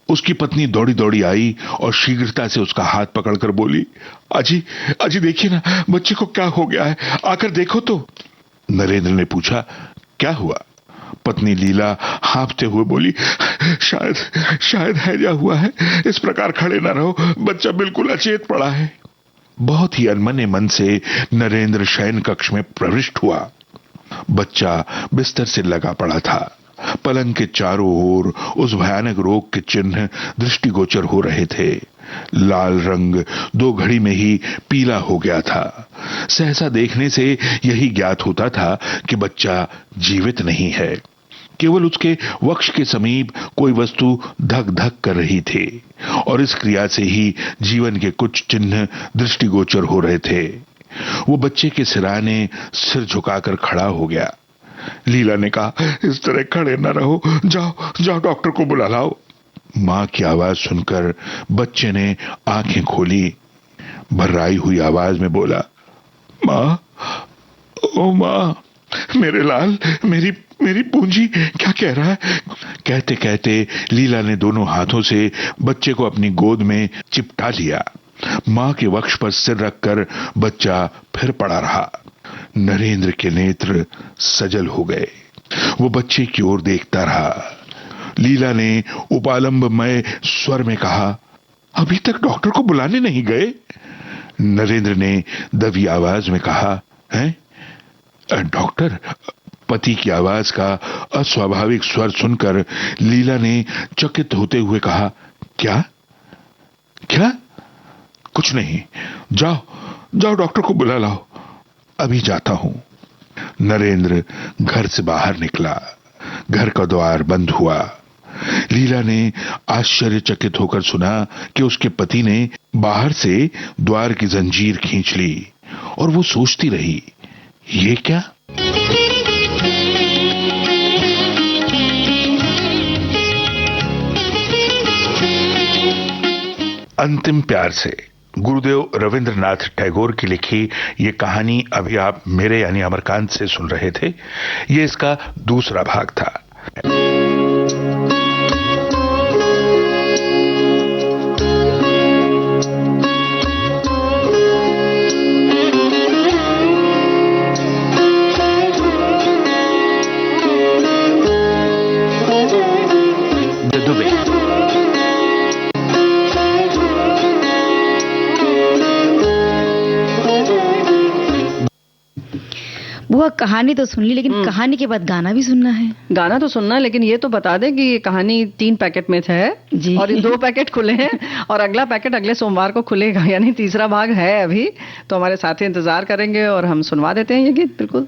उसकी पत्नी दौड़ी दौड़ी आई और शीघ्रता से उसका हाथ पकड़कर बोली, अजी अजी देखिए ना, बच्चे को क्या हो गया है, आकर देखो तो। नरेंद्र ने पूछा, क्या हुआ। पत्नी लीला हाँफते हुए बोली, शायद हैजा हुआ है। इस प्रकार खड़े न रहो, बच्चा बिल्कुल अचेत पड़ा है। बहुत ही अनमने मन से नरेंद्र शयन कक्ष में प्रविष्ट हुआ। बच्चा बिस्तर से लगा पड़ा था। पलंग के चारों ओर उस भयानक रोग के चिन्ह दृष्टिगोचर हो रहे थे। लाल रंग 2 घड़ी में ही पीला हो गया था। सहसा देखने से यही ज्ञात होता था कि बच्चा जीवित नहीं है। केवल उसके वक्ष के समीप कोई वस्तु धक धक कर रही थी और इस क्रिया से ही जीवन के कुछ चिन्ह दृष्टिगोचर हो रहे थे। वो बच्चे के सिरहाने सिर झुकाकर खड़ा हो गया। लीला ने कहा, इस तरह खड़े न रहो, जाओ डॉक्टर को बुला लाओ। मां की आवाज सुनकर बच्चे ने आंखें खोली। भर्राई हुई आवाज में बोला, मां, ओ मां, मेरे लाल, मेरी पूंजी क्या कह रहा है। कहते कहते लीला ने दोनों हाथों से बच्चे को अपनी गोद में चिपटा लिया। मां के वक्ष पर सिर रखकर बच्चा फिर पड़ा रहा। नरेंद्र के नेत्र सजल हो गए। वो बच्चे की ओर देखता रहा। लीला ने उपालंबमय स्वर में कहा, अभी तक डॉक्टर को बुलाने नहीं गए। नरेंद्र ने दबी आवाज में कहा, हैं? डॉक्टर। पति की आवाज का अस्वाभाविक स्वर सुनकर लीला ने चकित होते हुए कहा, क्या? कुछ नहीं, जाओ डॉक्टर को बुला लाओ। अभी जाता हूं। नरेंद्र घर से बाहर निकला। घर का द्वार बंद हुआ। लीला ने आश्चर्यचकित होकर सुना कि उसके पति ने बाहर से द्वार की जंजीर खींच ली और वो सोचती रही, ये क्या। अंतिम प्यार से गुरुदेव रविंद्रनाथ टैगोर की लिखी ये कहानी अभी आप मेरे यानी अमरकांत से सुन रहे थे। ये इसका दूसरा भाग था। वो कहानी तो सुन ली, लेकिन कहानी के बाद गाना भी सुनना है। गाना तो सुनना, लेकिन ये तो बता दे कि ये कहानी 3 पैकेट में है जी। और ये 2 पैकेट खुले हैं और अगला पैकेट अगले सोमवार को खुलेगा, यानी तीसरा भाग है अभी। तो हमारे साथी इंतजार करेंगे और हम सुनवा देते हैं ये गीत। बिल्कुल।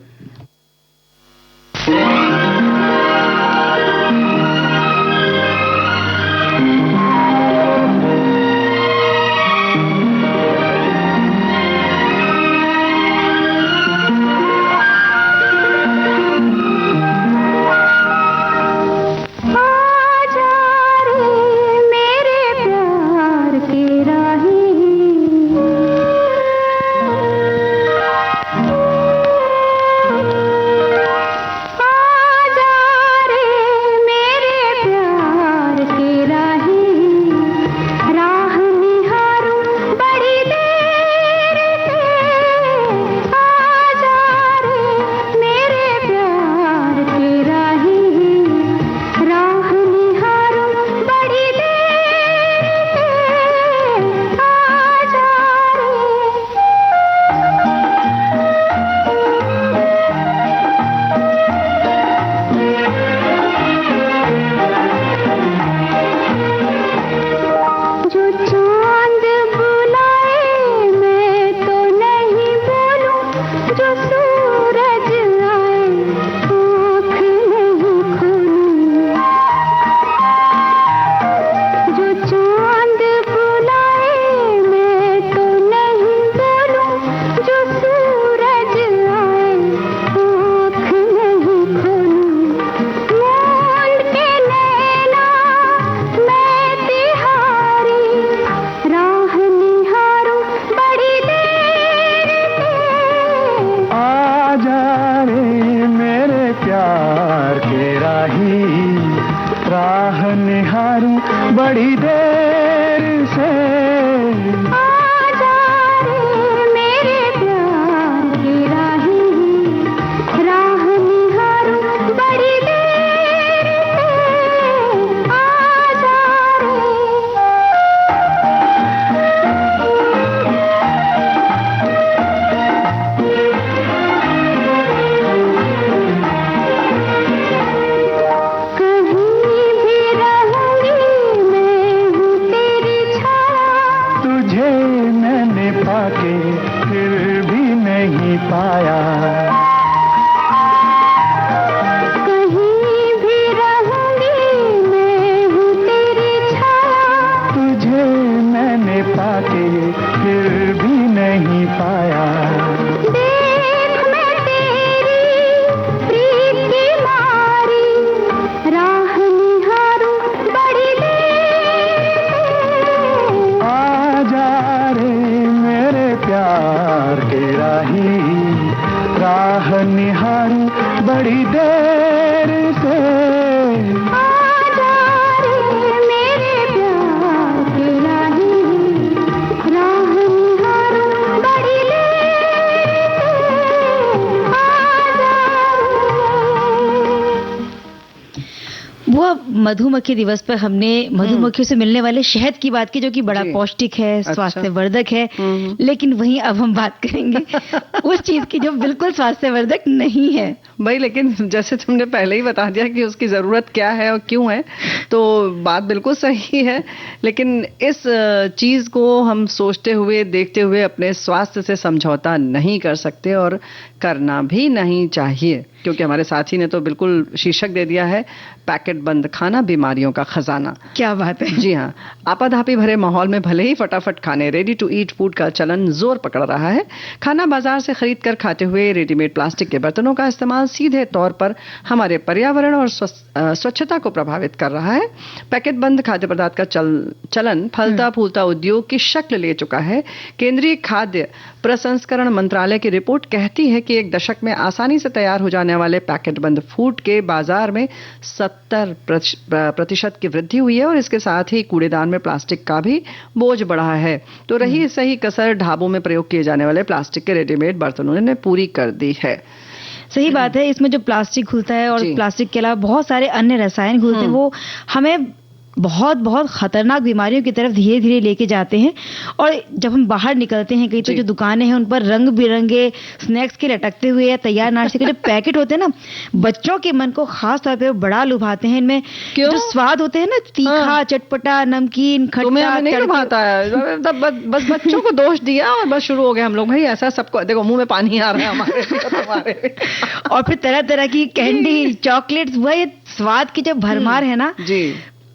मधुमक्खी दिवस पर हमने मधुमक्खियों से मिलने वाले शहद की बात की, जो कि बड़ा पौष्टिक है, स्वास्थ्यवर्धक है। लेकिन वहीं अब हम बात करेंगे उस चीज की जो बिल्कुल स्वास्थ्यवर्धक नहीं है भाई। लेकिन जैसे तुमने पहले ही बता दिया कि उसकी जरूरत क्या है और क्यों है, तो बात बिल्कुल सही है। लेकिन इस चीज को हम सोचते हुए देखते हुए अपने स्वास्थ्य से समझौता नहीं कर सकते और करना भी नहीं चाहिए, क्योंकि हमारे साथी ने तो बिल्कुल शीर्षक दे दिया है, पैकेट बंद खाना बीमारियों का खजाना। क्या बात है। जी हाँ, आपाधापी भरे माहौल में भले ही फटाफट खाने, रेडी टू ईट फूड का चलन जोर पकड़ रहा है, खाना बाजार से खरीद कर खाते हुए रेडीमेड प्लास्टिक के बर्तनों का इस्तेमाल सीधे तौर पर हमारे पर्यावरण और स्वच्छता को प्रभावित कर रहा है। पैकेट बंद खाद्य पदार्थ का चलन फलता फूलता उद्योग की शक्ल ले चुका है। केंद्रीय खाद्य प्रसंस्करण मंत्रालय की रिपोर्ट कहती है कि एक दशक में आसानी से तैयार हो जाने वाले पैकेट बंद फूड के बाजार में 70% की वृद्धि हुई है और इसके साथ ही कूड़ेदान में प्लास्टिक का भी बोझ बढ़ा है। तो रही सही कसर ढाबों में प्रयोग किए जाने वाले प्लास्टिक के रेडीमेड बर्तनों ने पूरी कर दी है। सही बात है, इसमें जो प्लास्टिक घुलता है और प्लास्टिक के अलावा बहुत सारे अन्य रसायन घुलते हैं, वो हमें बहुत बहुत खतरनाक बीमारियों की तरफ धीरे धीरे लेके जाते हैं। और जब हम बाहर निकलते हैं कहीं, तो जो दुकानें हैं उन पर रंग बिरंगे स्नैक्स के लटकते हुए या तैयार नाश्ते के जो पैकेट होते हैं ना, बच्चों के मन को खास तौर पे बड़ा लुभाते हैं। इनमें जो स्वाद होते हैं ना, तीखा, चटपटा, नमकीन, खट्टा, नहीं लुभाता है, बस बच्चों को दोष दिया और बस शुरू हो गए हम लोग, भाई ऐसा सबको देखो, मुंह में पानी आ रहा है हमारे और फिर तरह तरह की कैंडी, चॉकलेट्स, वह स्वाद की जब भरमार है ना जी।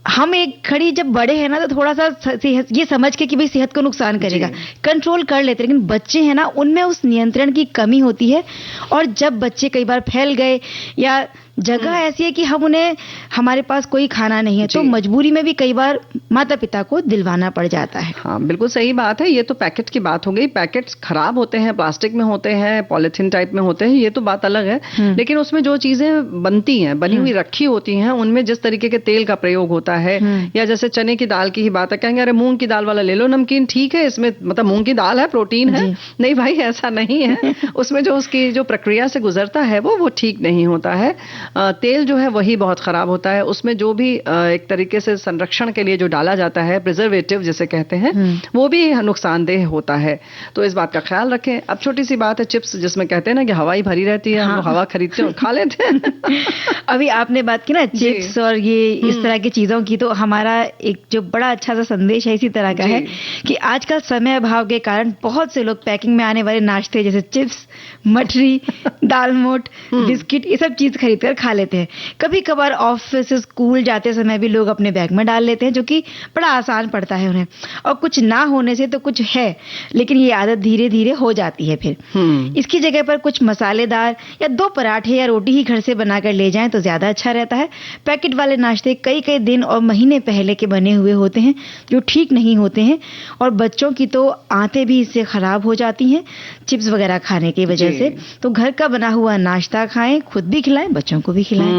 हम एक खड़ी जब बड़े हैं ना, तो थोड़ा सा ये समझ के कि भाई सेहत को नुकसान करेगा, कंट्रोल कर लेते, लेकिन बच्चे हैं ना, उनमें उस नियंत्रण की कमी होती है। और जब बच्चे कई बार फैल गए या जगह ऐसी है कि हम उन्हें, हमारे पास कोई खाना नहीं है, तो मजबूरी में भी कई बार माता पिता को दिलवाना पड़ जाता है। हाँ, बिल्कुल सही बात है। ये तो पैकेट की बात हो गई। पैकेट्स खराब होते हैं, प्लास्टिक में होते हैं, पॉलिथीन टाइप में होते हैं, ये तो बात अलग है। लेकिन उसमें जो चीजें बनती हैं, बनी हुई रखी होती हैं, उनमें जिस तरीके के तेल का प्रयोग होता है, या जैसे चने की दाल की ही बात है, कहेंगे अरे मूंग की दाल वाला ले लो नमकीन, ठीक है, इसमें मतलब मूंग की दाल है, प्रोटीन है। नहीं भाई, ऐसा नहीं है। उसमें जो उसकी जो प्रक्रिया से गुजरता है वो ठीक नहीं होता है। तेल जो है वही बहुत खराब होता है। उसमें जो भी एक तरीके से संरक्षण के लिए जो डाला जाता है, प्रिजर्वेटिव जिसे कहते हैं, वो भी नुकसानदेह होता है। तो इस बात का ख्याल रखें। अब छोटी सी बात है, चिप्स जिसमें कहते हैं ना कि हवाई भरी रहती है, हम लोग हवा खरीदते हैं, खा लेते हैं। अभी आपने बात की ना चिप्स और ये इस तरह की चीजों की, तो हमारा एक जो बड़ा अच्छा सा संदेश है इसी तरह का है कि आजकल समय अभाव के कारण बहुत से लोग पैकिंग में आने वाले नाश्ते जैसे चिप्स, मठरी, दालमोट, बिस्किट, ये सब चीज खरीद कर खा लेते हैं। कभी कभार ऑफिस, स्कूल जाते समय भी लोग अपने बैग में डाल लेते हैं, जो कि बड़ा आसान पड़ता है उन्हें। और कुछ ना होने से तो कुछ है, लेकिन ये आदत धीरे धीरे हो जाती है। फिर इसकी जगह पर कुछ मसालेदार या 2 पराठे या रोटी ही घर से बनाकर ले जाएं तो ज्यादा अच्छा रहता है। पैकेट वाले नाश्ते कई कई दिन और महीने पहले के बने हुए होते हैं, जो ठीक नहीं होते हैं, और बच्चों की तो आंतें भी इससे खराब हो जाती हैं चिप्स वगैरह खाने की वजह से। तो घर का बना हुआ नाश्ता खाएं, खुद भी खिलाएं, बच्चों को भी खिलाएं।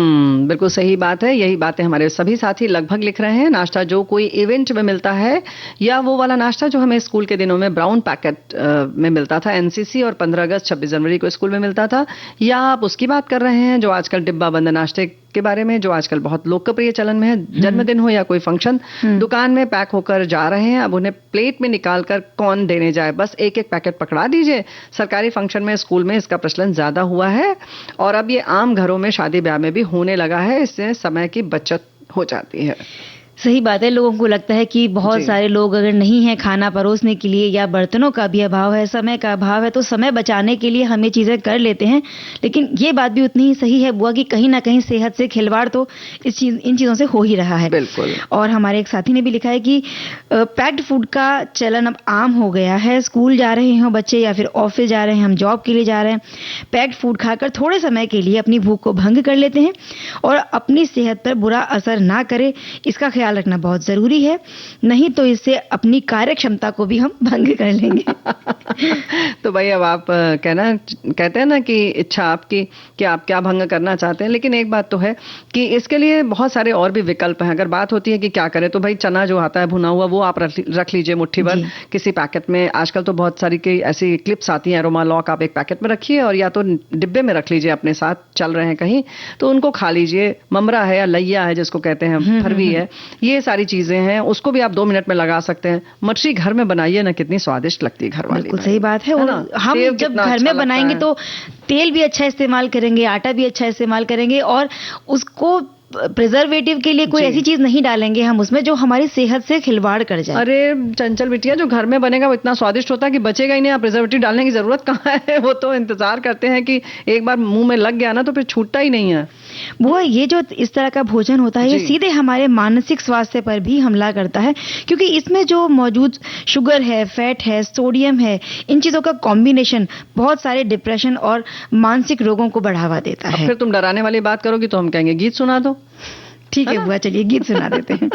बिल्कुल सही बात है। यही बातें हमारे सभी साथी लगभग लिख रहे हैं। नाश्ता जो कोई इवेंट में मिलता है, या वो वाला नाश्ता जो हमें स्कूल के दिनों में ब्राउन पैकेट में मिलता था, एनसीसी और 15 अगस्त 26 जनवरी को स्कूल में मिलता था, या आप उसकी बात कर रहे हैं जो आजकल डिब्बा बंद नाश्ते के बारे में, जो आजकल बहुत लोकप्रिय चलन में है। जन्मदिन हो या कोई फंक्शन, दुकान में पैक होकर जा रहे हैं, अब उन्हें प्लेट में निकालकर कौन देने जाए, बस एक एक पैकेट पकड़ा दीजिए। सरकारी फंक्शन में, स्कूल में इसका प्रचलन ज्यादा हुआ है और अब ये आम घरों में, शादी ब्याह में भी होने लगा है। इससे समय की बचत हो जाती है। सही बात है। लोगों को लगता है कि बहुत सारे लोग अगर नहीं है खाना परोसने के लिए, या बर्तनों का भी अभाव है, समय का अभाव है, तो समय बचाने के लिए हम ये चीजें कर लेते हैं। लेकिन ये बात भी उतनी ही सही है बुआ कि कहीं ना कहीं सेहत से खिलवाड़ तो इन चीजों से हो ही रहा है। बिल्कुल। और हमारे एक साथी ने भी लिखा है कि पैक्ड फूड का चलन अब आम हो गया है। स्कूल जा रहे हो बच्चे या फिर ऑफिस जा रहे हैं, हम जॉब के लिए जा रहे हैं, पैक्ड फूड खाकर थोड़े समय के लिए अपनी भूख को भंग कर लेते हैं और अपनी सेहत पर बुरा असर ना करे, इसका ख्याल रखना बहुत जरूरी है। नहीं तो इससे अपनी कार्य क्षमता को भी हम भंग कर लेंगे। तो भाई, अब आप कहते हैं ना कि इच्छा आपकी कि आप क्या भंग करना चाहते हैं, लेकिन एक बात तो है कि इसके लिए बहुत सारे और भी विकल्प हैं। अगर बात होती है कि क्या करें, तो भाई चना जो आता है भुना हुआ, वो आप रख लीजिए मुट्ठी भर किसी पैकेट में। आजकल तो बहुत सारी कई ऐसी क्लिप्स आती हैं, एरोमा लॉक, आप एक पैकेट में रखिए और या तो डिब्बे में रख लीजिए अपने साथ, चल रहे हैं कहीं तो उनको खा लीजिए। ममरा है या लैया है जिसको कहते हैं, फरवी है, ये सारी चीजें हैं, उसको भी आप 2 मिनट में लगा सकते हैं। मछली घर में बनाइए ना, कितनी स्वादिष्ट लगती है घर वाली। बिल्कुल सही बात है। हम जब घर में बनाएंगे तो तेल भी अच्छा इस्तेमाल करेंगे, आटा भी अच्छा इस्तेमाल करेंगे और उसको प्रिजर्वेटिव के लिए कोई जी। ऐसी चीज नहीं डालेंगे हम उसमें जो हमारी सेहत से खिलवाड़ कर जाए। अरे चंचल बिटिया, जो घर में बनेगा वो इतना स्वादिष्ट होता है कि बचेगा ही नहीं। आप प्रिजर्वेटिव डालने की जरूरत कहाँ है। वो तो इंतजार करते हैं कि एक बार मुंह में लग गया ना तो फिर छूटता ही नहीं है। वो ये जो इस तरह का भोजन होता है ये जी। सीधे हमारे मानसिक स्वास्थ्य पर भी हमला करता है, क्योंकि इसमें जो मौजूद शुगर है, फैट है, सोडियम है, इन चीजों का कॉम्बिनेशन बहुत सारे डिप्रेशन और मानसिक रोगों को बढ़ावा देता अब है। फिर तुम डराने वाली बात करोगी तो हम कहेंगे गीत सुना दो। ठीक है बुआ, चलिए गीत सुना देते हैं।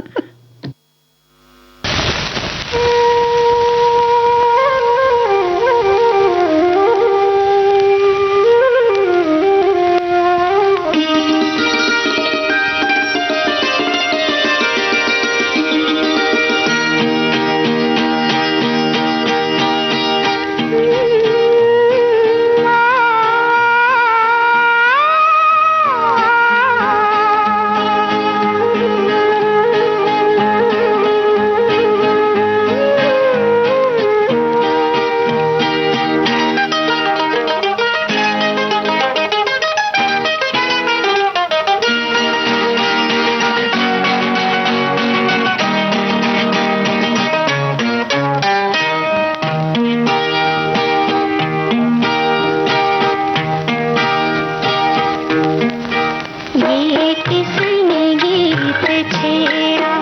ये किसने गीत छेड़ा,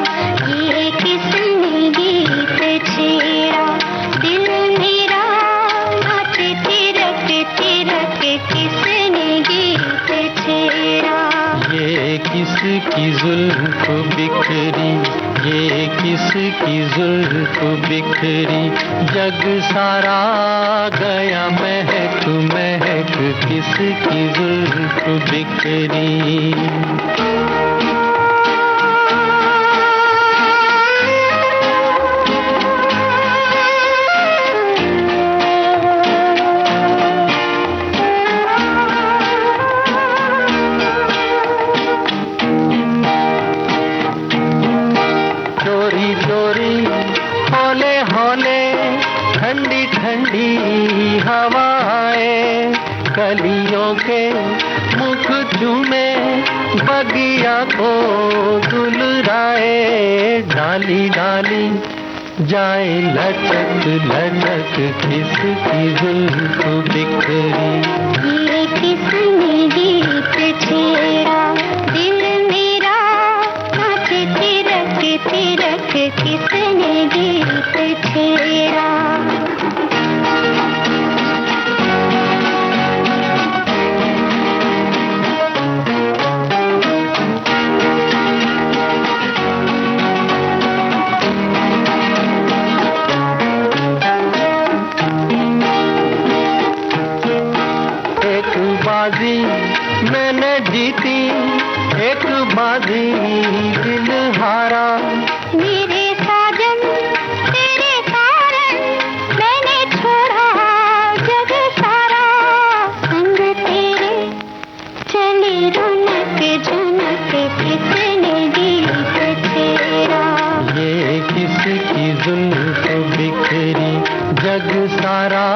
ये किसने गीत छेड़ा, दिल मेरा नाचे तिरक तिरक, किसने गीत छेड़ा। ये किसकी जुल्फ बिखरी, ये किसकी जुल्फ बिखरी, जग सारा गया महक महक, किसकी जुल्फ बिखरी। चोरी चोरी हौले हौले ठंडी ठंडी हवाएं, कलियों के मुख चूमे बगिया को दुलराए, डाली डाली जाए लचक लचक, किसकी जुल्फ बिखरी। ये किसने गीत छेड़ा, दिल मेरा नाचे तिरक तिरक, किसने गीत छेड़ा। एक बाजी मैंने जीती, एक बाजी दिल हारा, मेरे साजन तेरे कारण मैंने छोड़ा जग सारा, संग तेरे चली रौनक झनक, किसने गीत छेड़ा। ये किसकी जुल्फ बिखरी, जग सारा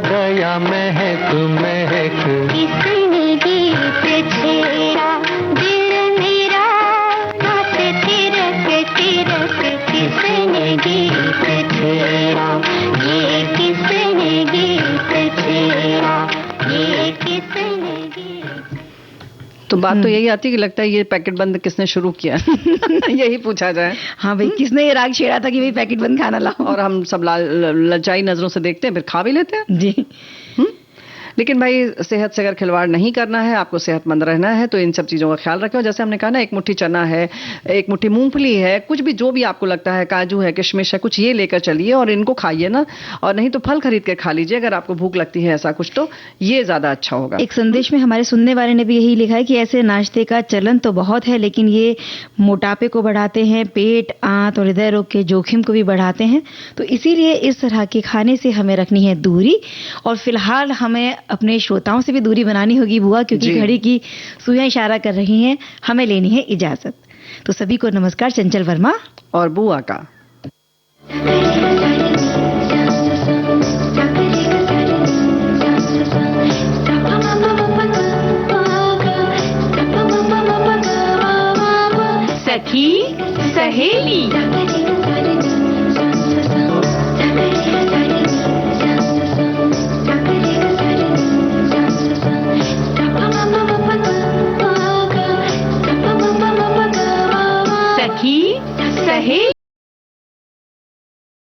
गया महक महक, किसने गीत छेड़ा, दिल मेरा नाचे तिरक तिरक, किसने गीत छेड़ा। ये किसने गीत छेड़ा, ये किसने गीत। तो बात तो यही आती है कि लगता है ये पैकेट बंद किसने शुरू किया। यही पूछा जाए। हाँ भाई, किसने ये राग छेड़ा था कि भाई पैकेट बंद खाना लाओ। और हम सब लज्जाई नजरों से देखते हैं, फिर खा भी लेते हैं। जी। लेकिन भाई सेहत से अगर खिलवाड़ नहीं करना है, आपको सेहतमंद रहना है, तो इन सब चीज़ों का ख्याल रखें। और जैसे हमने कहा ना, एक मुट्ठी चना है, एक मुट्ठी मूंगफली है, कुछ भी जो भी आपको लगता है, काजू है, किशमिश है, कुछ ये लेकर चलिए और इनको खाइए ना। और नहीं तो फल खरीद के खा लीजिए अगर आपको भूख लगती है ऐसा कुछ, तो ये ज़्यादा अच्छा होगा। एक संदेश में हमारे सुनने वाले ने भी यही लिखा है कि ऐसे नाश्ते का चलन तो बहुत है, लेकिन ये मोटापे को बढ़ाते हैं, पेट, आंत और हृदय रोग के जोखिम को भी बढ़ाते हैं। तो इसीलिए इस तरह के खाने से हमें रखनी है दूरी। और फिलहाल हमें अपने श्रोताओं से भी दूरी बनानी होगी बुआ, क्योंकि जी। घड़ी की सुइयां इशारा कर रही हैं, हमें लेनी है इजाजत। तो सभी को नमस्कार, चंचल वर्मा और बुआ का